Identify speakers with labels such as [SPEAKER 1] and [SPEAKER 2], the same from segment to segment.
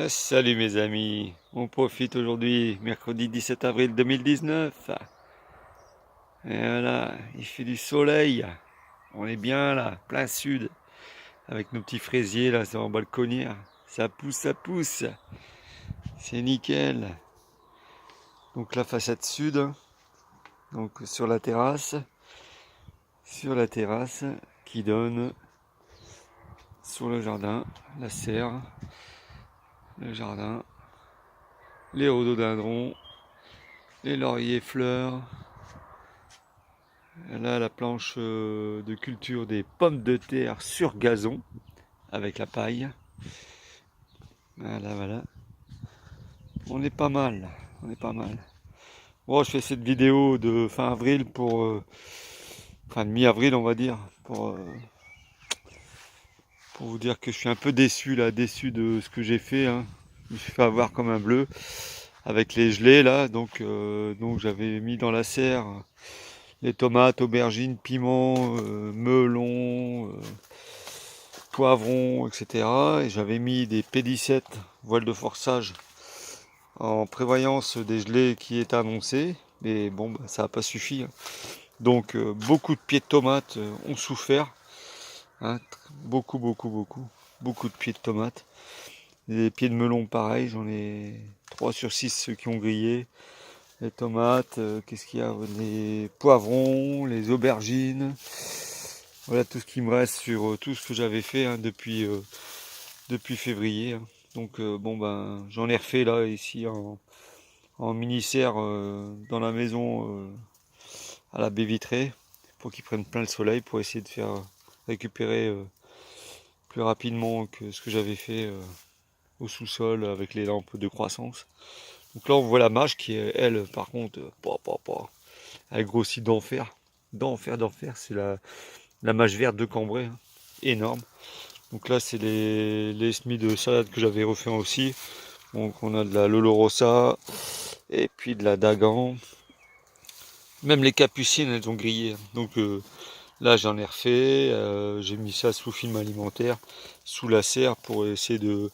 [SPEAKER 1] Salut mes amis, on profite aujourd'hui, mercredi 17 avril 2019. Et voilà, il fait du soleil, on est bien là, plein sud, avec nos petits fraisiers là sur la balconnière. Ça pousse, c'est nickel. Donc la façade sud, donc sur la terrasse qui donne sur le jardin, la serre, le jardin, les rhododendrons, les lauriers fleurs. Là, la planche de culture des pommes de terre sur gazon avec la paille. Voilà, voilà. On est pas mal. On est pas mal. Bon, je fais cette vidéo de fin avril enfin de mi-avril, on va dire, pour vous dire que je suis un peu déçu là, déçu de ce que j'ai fait, hein. Je me suis fait avoir comme un bleu avec les gelées là, donc j'avais mis dans la serre les tomates, aubergines, piments, melons, poivrons, etc. Et j'avais mis des P17 voiles de forçage en prévoyance des gelées qui étaient annoncées. Mais bon, bah, ça n'a pas suffi, hein. Donc beaucoup de pieds de tomates ont souffert, hein. Beaucoup de pieds de tomates. Des pieds de melon pareil, j'en ai 3 sur 6 ceux qui ont grillé. Les tomates, qu'est-ce qu'il y a? Les poivrons, les aubergines. Voilà tout ce qui me reste sur tout ce que j'avais fait, hein, depuis février, hein. Donc bon ben j'en ai refait là ici en mini-serre dans la maison à la baie vitrée pour qu'ils prennent plein le soleil pour essayer de faire récupérer plus rapidement que ce que j'avais fait au sous-sol avec les lampes de croissance. Donc là on voit la mâche qui est elle par contre elle grossit d'enfer. D'enfer, c'est la mâche verte de Cambrai, hein. Énorme. Donc là c'est les semis de salade que j'avais refait aussi. Donc on a de la Lolo Rossa et puis de la Dagan. Même les capucines elles ont grillé, hein. Donc là j'en ai refait. J'ai mis ça sous film alimentaire, sous la serre pour essayer de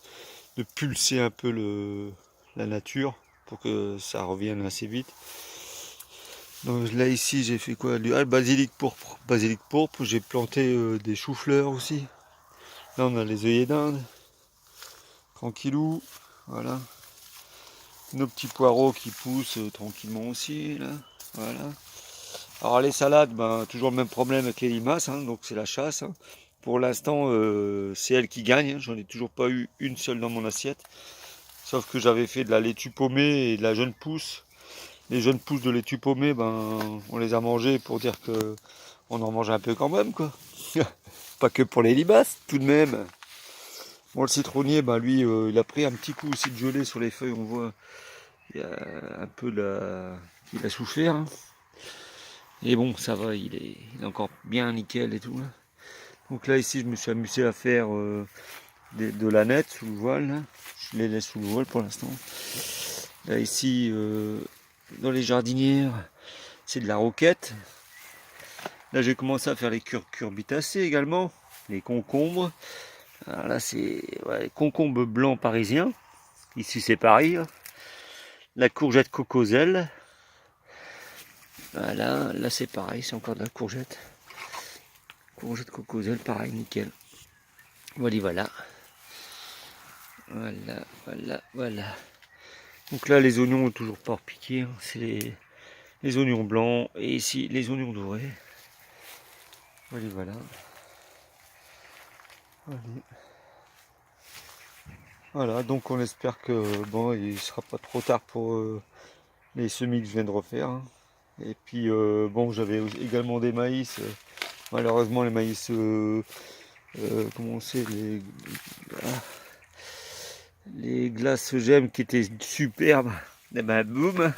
[SPEAKER 1] pulser un peu la nature pour que ça revienne assez vite. Donc là ici j'ai fait quoi? Le basilic pourpre. Basilic pourpre, j'ai planté des choux-fleurs aussi. Là on a les œillets d'Inde. Tranquillou. Voilà. Nos petits poireaux qui poussent tranquillement aussi là. Voilà. Alors les salades, ben, toujours le même problème avec les limaces, hein, donc c'est la chasse, hein. Pour l'instant, c'est elle qui gagne, hein. J'en ai toujours pas eu une seule dans mon assiette. Sauf que j'avais fait de la laitue paumée et de la jeune pousse. Les jeunes pousses de laitue paumée, ben, on les a mangées pour dire que on en mange un peu quand même, quoi. Pas que pour les limaces, tout de même. Bon, le citronnier, ben, lui, il a pris un petit coup aussi de gelée sur les feuilles. On voit, il y a un peu il a souffert, hein. Et bon, ça va, il est encore bien nickel et tout, là. Donc là, ici, je me suis amusé à faire de la nette sous le voile, là. Je les laisse sous le voile pour l'instant. Là, ici, dans les jardinières, c'est de la roquette. Là, j'ai commencé à faire les cucurbitacées également, les concombres. Alors là, c'est les concombres blancs parisiens. Ici, c'est pareil, hein. La courgette cocoselle. Voilà, là, c'est pareil, c'est encore de la courgette. Courgette cocoselle, pareil, nickel. Voilà, voilà. Voilà. Donc là, les oignons ont toujours pas repiqué, hein. C'est les oignons blancs. Et ici, les oignons dorés. Voilà. Voilà, donc on espère que bon, il sera pas trop tard pour les semis que je viens de refaire, hein. Et puis bon, j'avais également des maïs. Malheureusement, les maïs, comment c'est, les glaces gemmes qui étaient superbes. Et ben boum,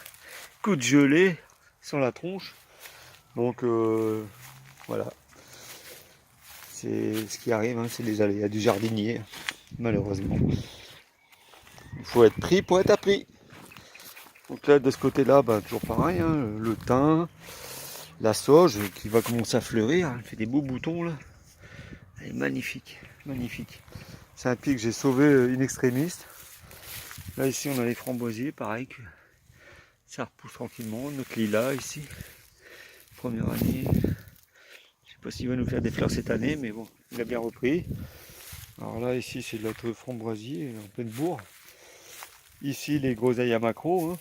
[SPEAKER 1] coup de gelée sur la tronche. Donc voilà, c'est ce qui arrive, hein, c'est les aléas du jardinier, malheureusement. Il faut être pris pour être appris. Donc là, de ce côté-là, ben, toujours pareil, hein, le thym, la sauge qui va commencer à fleurir. Elle fait des beaux boutons là. Elle est magnifique, magnifique. C'est un pied que j'ai sauvé in extremis. Là ici on a les framboisiers, pareil, que ça repousse tranquillement. Notre lilas ici, première année. Je sais pas s'il va nous faire des fleurs cette année, mais bon, il a bien repris. Alors là ici c'est de notre framboisier en pleine bourre. Ici les groseilles à macro, hein.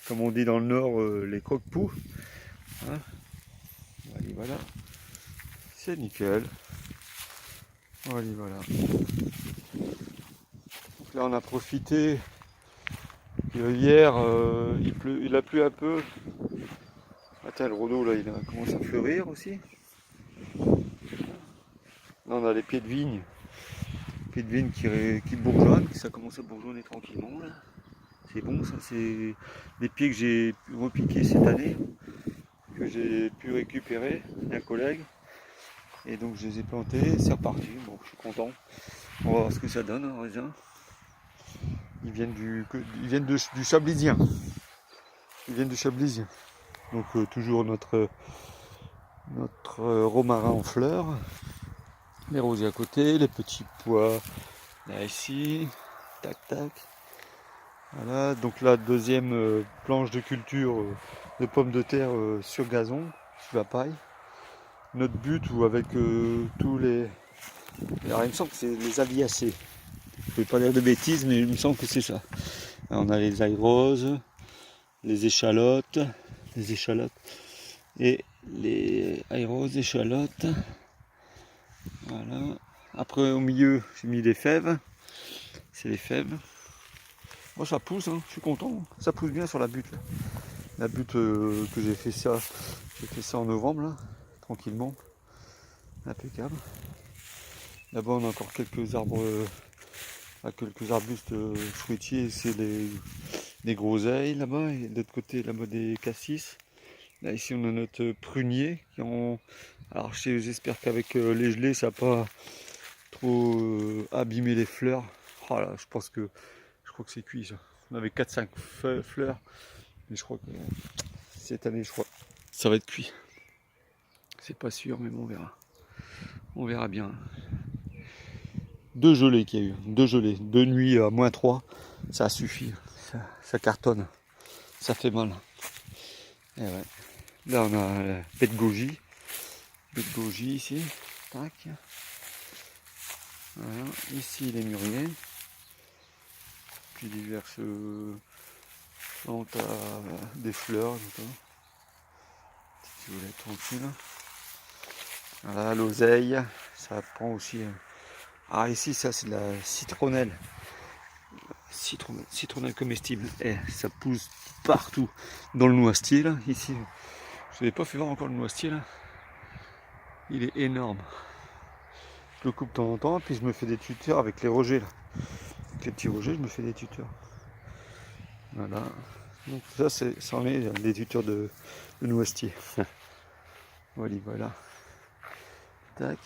[SPEAKER 1] Comme on dit dans le nord, les croque-poux. Hein. Voilà, c'est nickel. Voilà. Donc là on a profité. Hier il a plu un peu. Attends, le rhodo là il a commencé à fleurir aussi. Là on a les pieds de vigne. Qui bourgeonnent, ça commence à bourgeonner tranquillement là. C'est bon ça, c'est des pieds que j'ai repiqués cette année, que j'ai pu récupérer d'un collègue. Et donc je les ai plantés, c'est reparti, bon je suis content. On va voir ce que ça donne en raisin. Ils viennent du Chablisien. Ils viennent du Chablisien. Donc toujours notre romarin en fleurs. Les rosiers à côté, les petits pois là ici. Tac tac. Voilà, donc la deuxième planche de culture de pommes de terre sur gazon, sur la paille. Notre but, ou avec tous les... Alors il me semble que c'est les aliacées. Je ne vais pas dire de bêtises, mais il me semble que c'est ça. Alors, on a les ailles roses, les échalotes et les ailles roses, échalotes. Voilà. Après au milieu, j'ai mis les fèves. C'est les fèves. Moi ça pousse, hein, je suis content. Ça pousse bien sur la butte là. La butte que j'ai fait ça en novembre là, tranquillement. Impeccable. Là-bas on a encore quelques arbres, quelques arbustes fruitiers, c'est des groseilles là-bas, et de l'autre côté là-bas des cassis. Là ici on a notre prunier qui ont. Alors j'espère qu'avec les gelées ça n'a pas trop abîmé les fleurs. Oh là, je crois que c'est cuit ça. On avait 4-5 fleurs, mais je crois que cette année je crois ça va être cuit. C'est pas sûr, mais bon, on verra. On verra bien. Deux gelées qu'il y a eu, deux gelées, deux nuits à -3, ça suffit, ça cartonne, ça fait mal. Et ouais. Là on a la baie de goji ici, tac. Voilà. Ici les mûriers, puis diverses plantes à des fleurs, petite violette tranquille. Voilà, l'oseille, ça prend aussi. Ah ici ça c'est de la citronnelle. Citronnelle comestible. Et ça pousse partout. Dans le noisetier là, ici. Je n'avais pas fait voir encore le noisetier là. Il est énorme. Je le coupe de temps en temps, puis je me fais des tuteurs avec les rejets là. Avec les petits rejets, je me fais des tuteurs. Voilà. Donc ça en est des tuteurs de noisetier. Voilà. Tac.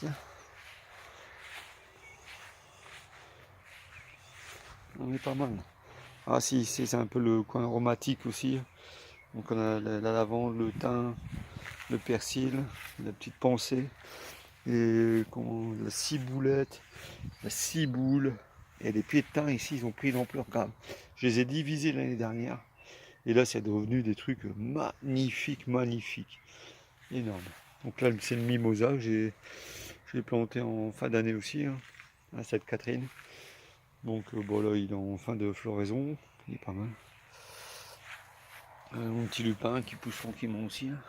[SPEAKER 1] On est pas mal. Ah si, c'est un peu le coin aromatique aussi. Donc on a la lavande, le thym, le persil, la petite pensée, et la ciboulette, la ciboule, et les pieds de thym ici ils ont pris une ampleur grave. Je les ai divisés l'année dernière, et là c'est devenu des trucs magnifiques, énormes. Donc là c'est le mimosa que j'ai planté en fin d'année aussi, hein, à Sainte-Catherine. Donc bon là il est en fin de floraison, il est pas mal. Mon petit lupin qui pousse tranquillement aussi. Hein.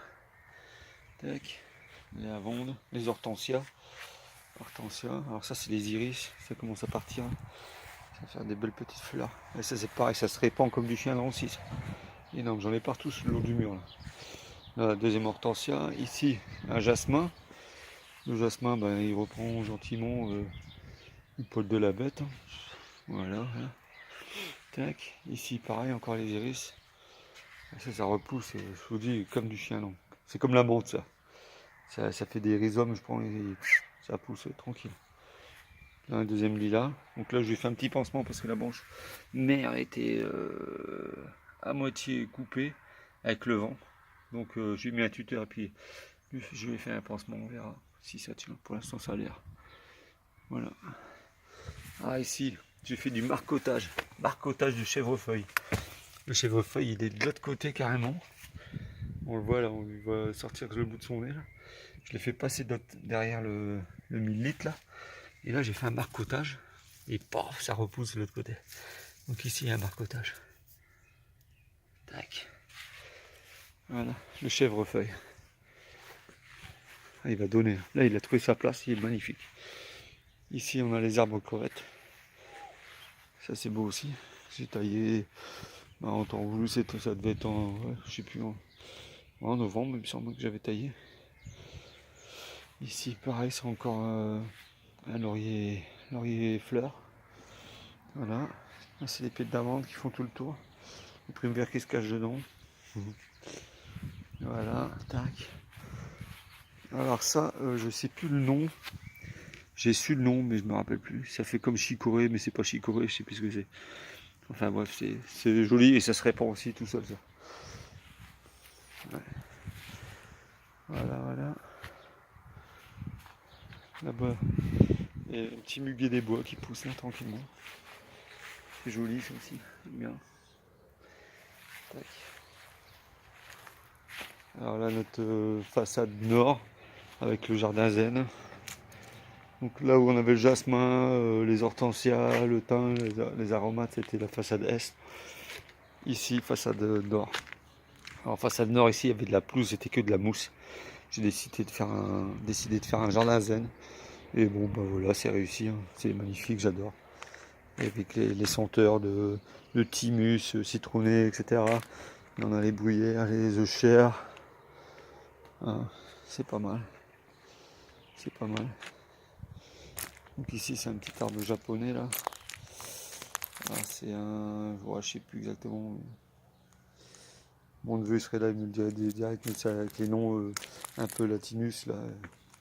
[SPEAKER 1] Tac. Les lavandes, les hortensias. Alors ça c'est les iris, ça commence à partir. Ça va faire des belles petites fleurs. Et ça c'est pareil, ça se répand comme du chien dans aussi. Énorme, j'en ai partout sur le long du mur. Là, la deuxième hortensia. Ici, un jasmin. Le jasmin, ben, il reprend gentiment le poil de la bête. Voilà. Tac. Ici pareil, encore les iris. Ça repousse, je vous dis, comme du chien long. C'est comme la menthe ça. Ça fait des rhizomes, je prends et ça pousse tranquille. Là, un deuxième lilas. Donc là, je lui fais un petit pansement parce que la branche mère était à moitié coupée avec le vent. Donc je lui ai mis un tuteur et puis je lui ai fait un pansement. On verra si ça tient. Pour l'instant, ça a l'air. Voilà. Ah, ici, j'ai fait du marcotage. marcotage de chèvrefeuille. Le chèvrefeuille, il est de l'autre côté carrément. On le voit là, on lui voit sortir le bout de son nez là. Je l'ai fait passer derrière le 1000 litres là. Et là, j'ai fait un marcotage. Et paf, ça repousse de l'autre côté. Donc ici, il y a un marcotage. Tac. Voilà, le chèvrefeuille. Ah, il va donner. Là, il a trouvé sa place, il est magnifique. Ici, on a les arbres crevettes. Ça, c'est beau aussi. J'ai taillé en temps voulu, ça devait être en, ouais, je sais plus, en novembre, il me semble que j'avais taillé. Ici, pareil, c'est encore un laurier fleur. Voilà. Là, c'est les pets d'amande qui font tout le tour. Le prime vert qui se cache dedans. Voilà, tac. Alors ça, je sais plus le nom. J'ai su le nom, mais je me rappelle plus. Ça fait comme chicorée, mais c'est pas chicorée, je sais plus ce que c'est. Enfin bref, c'est joli et ça se répand aussi tout seul ça. Ouais. Voilà, voilà. Là-bas, il y a un petit muguet des bois qui pousse là tranquillement. C'est joli ça aussi, bien. Tac. Alors là, notre façade nord avec le jardin zen. Donc là où on avait le jasmin, les hortensias, le thym, les aromates, c'était la façade est. Ici, façade nord. Alors façade nord, ici, il y avait de la pelouse, c'était que de la mousse. J'ai décidé de faire un jardin zen. Et bon, bah voilà, c'est réussi. Hein. C'est magnifique, j'adore. Avec les senteurs de thymus, citronné, etc. On a les bruyères, les œufs chers. Hein, c'est pas mal. C'est pas mal. Donc ici, c'est un petit arbre japonais, là. Alors, c'est un... Ouais, je sais plus exactement. Mon neveu serait là, il me le dirait direct, mais ça, avec les noms un peu latinus, là,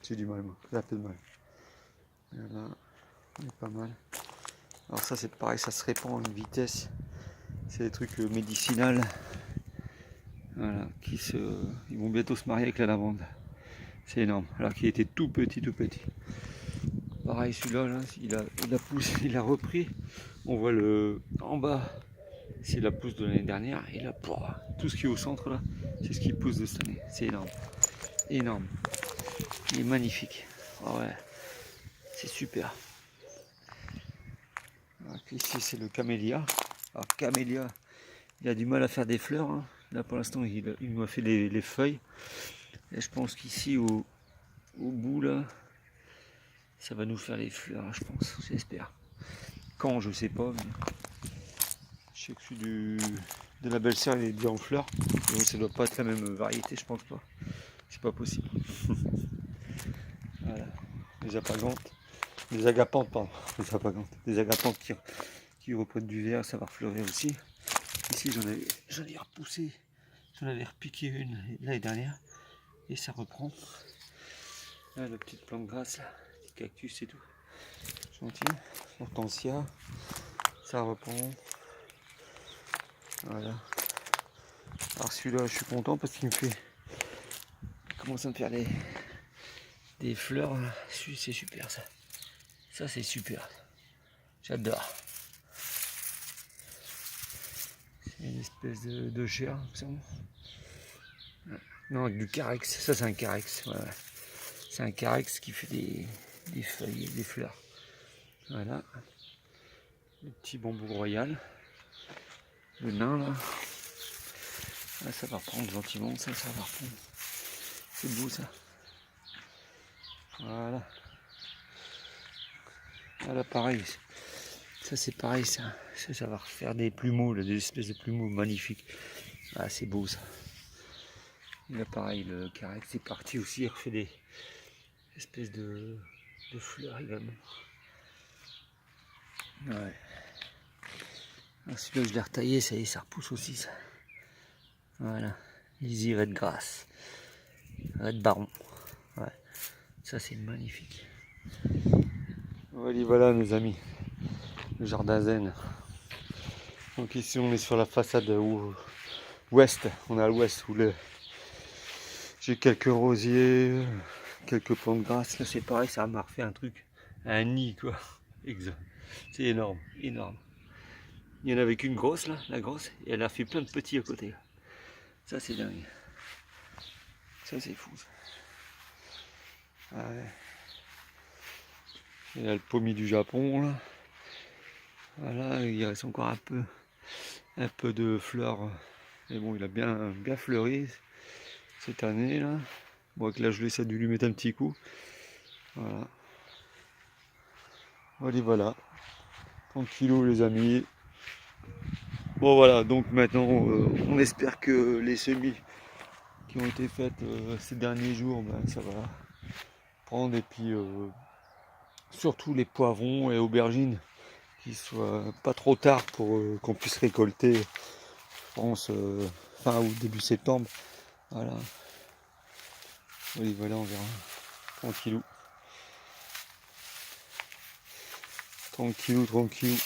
[SPEAKER 1] j'ai du mal, moi. J'ai un peu de mal. Voilà, on est pas mal. Alors ça, c'est pareil, ça se répand à une vitesse. C'est des trucs médicinales. Voilà, ils vont bientôt se marier avec la lavande. C'est énorme. Alors qu'il était tout petit, tout petit. Pareil, celui-là, là, il a poussé, il a repris. On voit en bas, c'est la pousse de l'année dernière. Et là, tout ce qui est au centre, là, c'est ce qui pousse de cette année. C'est énorme. Énorme. Il est magnifique. Ah ouais, c'est super. Alors, ici, c'est le camélia. Alors, camélia, il a du mal à faire des fleurs. Hein. Là, pour l'instant, il m'a fait les feuilles. Et je pense qu'ici, au bout, là, ça va nous faire les fleurs, je pense, j'espère. Quand, je sais pas, mais je sais que celui de la belle-sœur, il est déjà en fleurs. Donc ça doit pas être la même variété, je pense pas. C'est pas possible. Voilà, les apagantes, les agapantes, pardon, les apagantes, les agapantes qui reprennent du vert, ça va refleurir aussi. Ici, j'en ai repoussé, j'en avais repiqué une l'année dernière, et ça reprend. Là, la petite plante grasse, là, petit cactus et tout. Gentil, hortensia, ça reprend. Voilà. Alors celui-là, je suis content parce qu'il commence à me faire des fleurs. C'est super ça. Ça c'est super. J'adore. C'est une espèce de chair. Non, du carex. Ça c'est un carex. Voilà. C'est un carex qui fait des feuilles, des fleurs. Voilà. Le petit bambou royal. Le nain là. Là, ça va reprendre gentiment. Ça va reprendre. C'est beau ça. Voilà. Voilà, pareil. Ça, c'est pareil, ça va refaire des plumeaux, là, des espèces de plumeaux magnifiques. Ah, c'est beau ça. Là, pareil, le carex c'est parti aussi. Il refait des espèces de fleurs également. Ouais. Ah, celui-là, je l'ai retaillé, ça y est, ça repousse aussi, ça. Voilà. Easy Red Grass. Red Baron. Ouais. Ça, c'est magnifique. Voilà, nos amis. Le jardin zen. Donc ici on est sur la façade ouest, on est à l'ouest où j'ai quelques rosiers, quelques plantes grasses, là c'est pareil, ça m'a refait un truc, un nid quoi, c'est énorme, énorme. Il y en avait qu'une grosse là, la grosse, et elle a fait plein de petits à côté. Ça c'est dingue. Ça c'est fou. Ah ouais. Il y a le pommier du Japon là. Voilà, il reste encore un peu de fleurs. Mais bon, il a bien fleuri cette année là. Bon, avec la gelée, ça a dû lui mettre un petit coup. Voilà. Allez, voilà. Tranquillou les amis. Bon voilà, donc maintenant on espère que les semis qui ont été faites ces derniers jours, ben, ça va prendre. Et puis surtout les poivrons et aubergines qui soient pas trop tard pour qu'on puisse récolter, je pense, fin août, début septembre. Voilà. Oui, voilà, on verra. Tranquillou. Tranquillou, tranquillou.